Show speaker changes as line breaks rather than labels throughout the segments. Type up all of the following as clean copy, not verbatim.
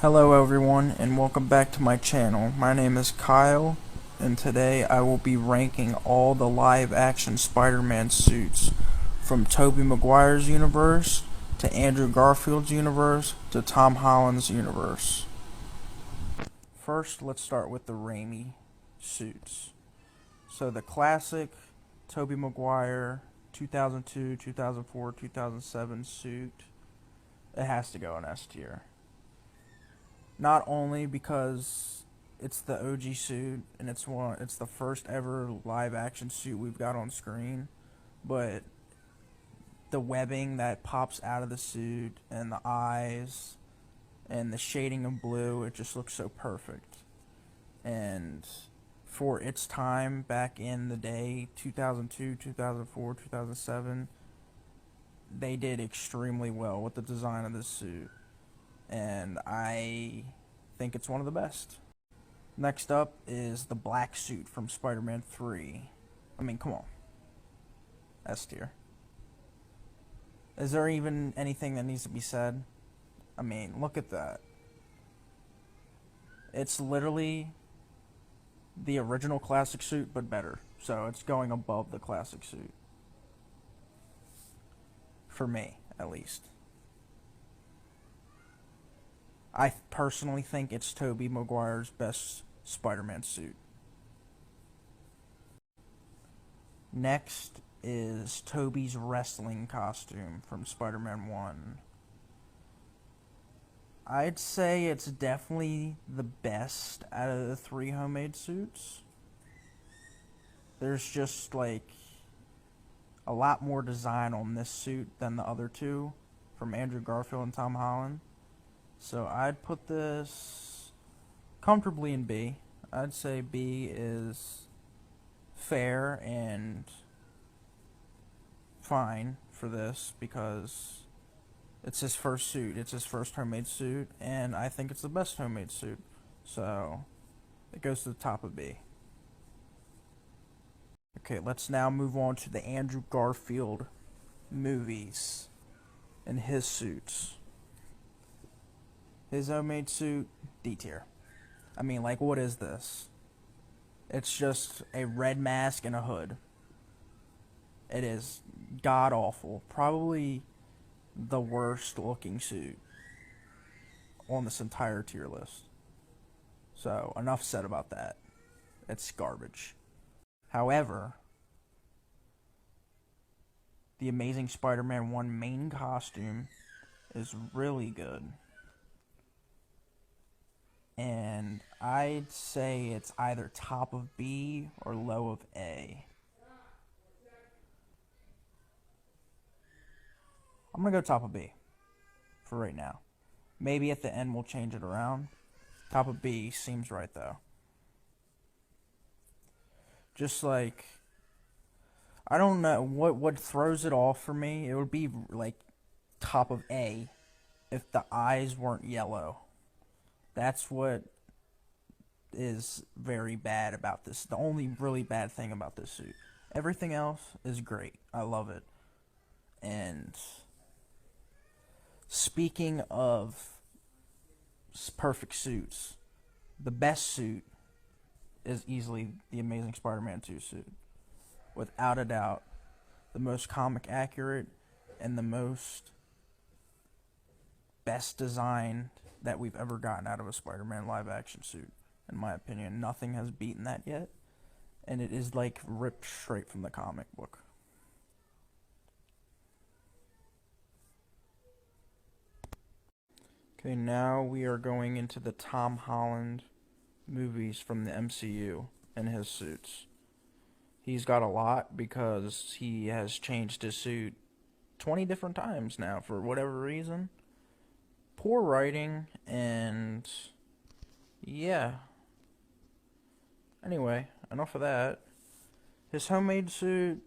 Hello everyone and welcome back to my channel. My name is Kyle and today I will be ranking all the live action Spider-Man suits from Tobey Maguire's universe to Andrew Garfield's universe to Tom Holland's universe. First, let's start with the Raimi suits. So the classic Tobey Maguire 2002, 2004, 2007 suit, it has to go in S tier. Not only because it's the OG suit and it's the first ever live action suit we've got on screen, but the webbing that pops out of the suit and the eyes and the shading of blue, it just looks so perfect. And for its time back in the day, 2002, 2004, 2007, they did extremely well with the design of this suit. And I think it's one of the best. Next up is the black suit from Spider-Man 3. I mean, come on. S tier. Is there even anything that needs to be said? I mean, look at that. It's literally the original classic suit, but better. So it's going above the classic suit. For me, at least. I personally think it's Tobey Maguire's best Spider-Man suit. Next is Tobey's wrestling costume from Spider-Man 1. I'd say it's definitely the best out of the three homemade suits. There's just like a lot more design on this suit than the other two from Andrew Garfield and Tom Holland. So I'd put this comfortably in B. I'd say B is fair and fine for this because it's his first suit. It's his first homemade suit, and I think it's the best homemade suit. So it goes to the top of B. Okay, let's now move on to the Andrew Garfield movies and his suits. His homemade suit, D tier. I mean, like, what is this? It's just a red mask and a hood. It is god awful. Probably the worst looking suit on this entire tier list. So, enough said about that. It's garbage. However, the Amazing Spider-Man 1 main costume is really good. And I'd say it's either top of B or low of A. I'm going to go top of B for right now. Maybe at the end we'll change it around. Top of B seems right though. Just like, I don't know what throws it off for me. It would be like top of A if the eyes weren't yellow. That's what is very bad about this. The only really bad thing about this suit. Everything else is great. I love it. And speaking of perfect suits, the best suit is easily the Amazing Spider-Man 2 suit. Without a doubt. The most comic accurate and the most best designed that we've ever gotten out of a Spider-Man live action suit. In my opinion, nothing has beaten that yet. And it is like ripped straight from the comic book. Okay, now we are going into the Tom Holland movies from the MCU and his suits. He's got a lot because he has changed his suit 20 different times now for whatever reason. Poor writing, and yeah. Anyway, enough of that. His homemade suit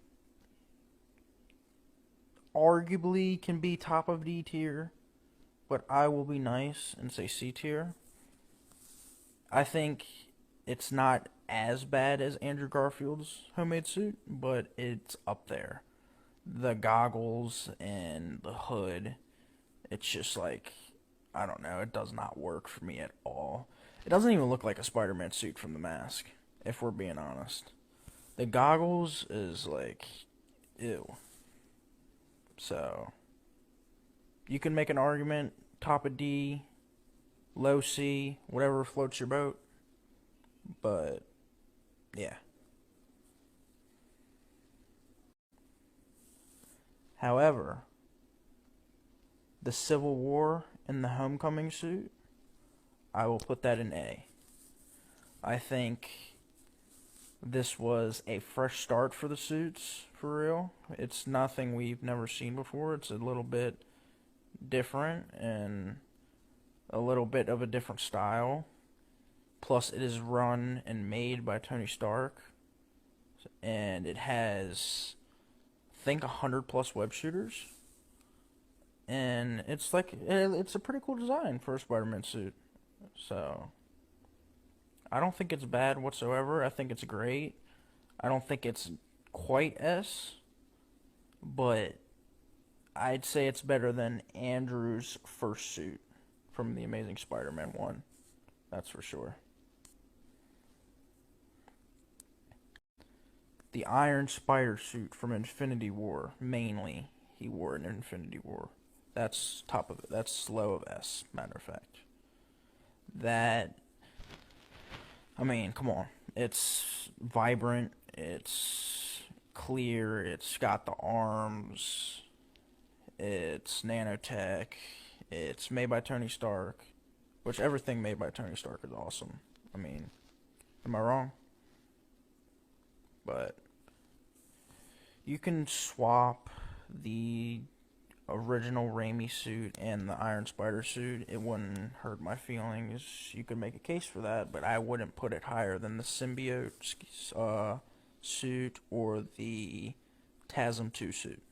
arguably can be top of D tier, but I will be nice and say C tier. I think it's not as bad as Andrew Garfield's homemade suit, but it's up there. The goggles and the hood, it's just like I don't know, it does not work for me at all. It doesn't even look like a Spider-Man suit from the mask, if we're being honest. The goggles is like, ew. So, you can make an argument, top of D, low C, whatever floats your boat. But, yeah. However, the Civil War and the Homecoming suit, I will put that in A. I think this was a fresh start for the suits, for real. It's nothing we've never seen before. It's a little bit different and a little bit of a different style. Plus, it is run and made by Tony Stark. And it has, I think, 100 plus web shooters. And it's a pretty cool design for a Spider-Man suit. So, I don't think it's bad whatsoever. I think it's great. I don't think it's quite S, but I'd say it's better than Andrew's first suit from the Amazing Spider-Man 1. That's for sure. The Iron Spider suit from Infinity War, mainly, he wore in Infinity War. That's top of it. That's low of S, matter of fact. That, I mean, come on. It's vibrant, it's clear, it's got the arms, it's nanotech, it's made by Tony Stark, which everything made by Tony Stark is awesome. I mean, am I wrong? But you can swap the original Raimi suit and the Iron Spider suit. It wouldn't hurt my feelings. You could make a case for that, but I wouldn't put it higher than the symbiote suit or the TASM 2 suit.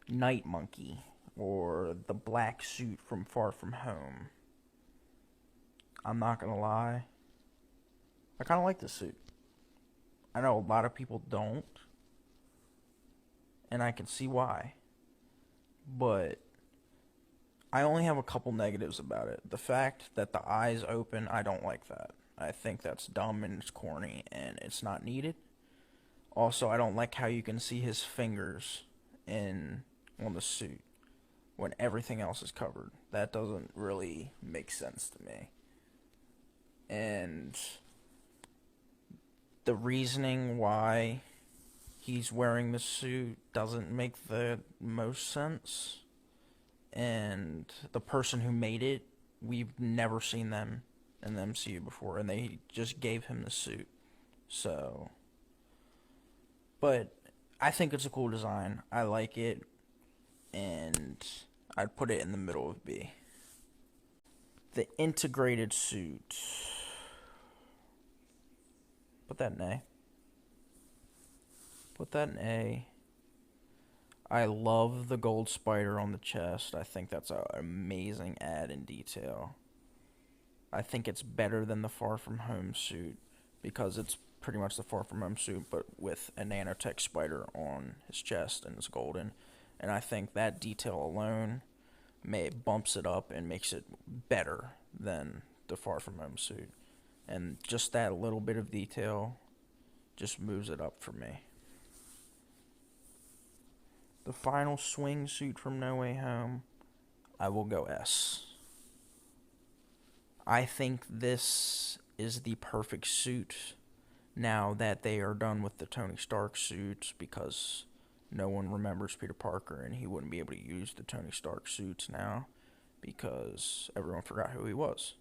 Night Monkey or the black suit from Far From Home. I'm not gonna lie, I kind of like this suit. I know a lot of people don't, and I can see why. But I only have a couple negatives about it. The fact that the eyes open, I don't like that. I think that's dumb and it's corny and it's not needed. Also, I don't like how you can see his fingers on the suit when everything else is covered. That doesn't really make sense to me. And the reasoning why he's wearing the suit doesn't make the most sense. And the person who made it, we've never seen them in the MCU before, and they just gave him the suit. So, but I think it's a cool design. I like it, and I'd put it in the middle of B. The integrated suit. Put that in A. Put that in A. I love the gold spider on the chest. I think that's an amazing add in detail. I think it's better than the Far From Home suit because it's pretty much the Far From Home suit but with a nanotech spider on his chest and it's golden. And I think that detail alone bumps it up and makes it better than the Far From Home suit. And just that little bit of detail just moves it up for me. The final swing suit from No Way Home, I will go S. I think this is the perfect suit now that they are done with the Tony Stark suits because no one remembers Peter Parker and he wouldn't be able to use the Tony Stark suits now because everyone forgot who he was.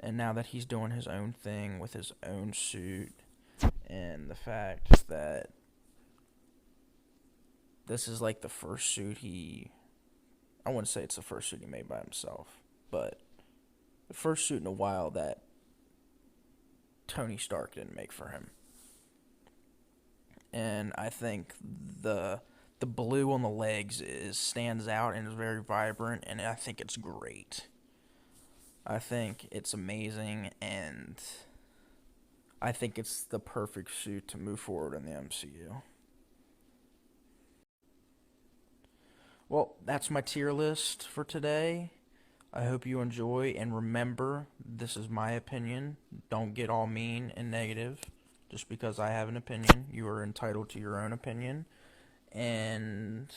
And now that he's doing his own thing with his own suit and the fact that this is like the first suit I wouldn't say it's the first suit he made by himself, but the first suit in a while that Tony Stark didn't make for him. And I think the blue on the legs stands out and is very vibrant, and I think it's great. I think it's amazing, and I think it's the perfect suit to move forward in the MCU. Well, that's my tier list for today. I hope you enjoy, and remember, this is my opinion. Don't get all mean and negative. Just because I have an opinion, you are entitled to your own opinion. And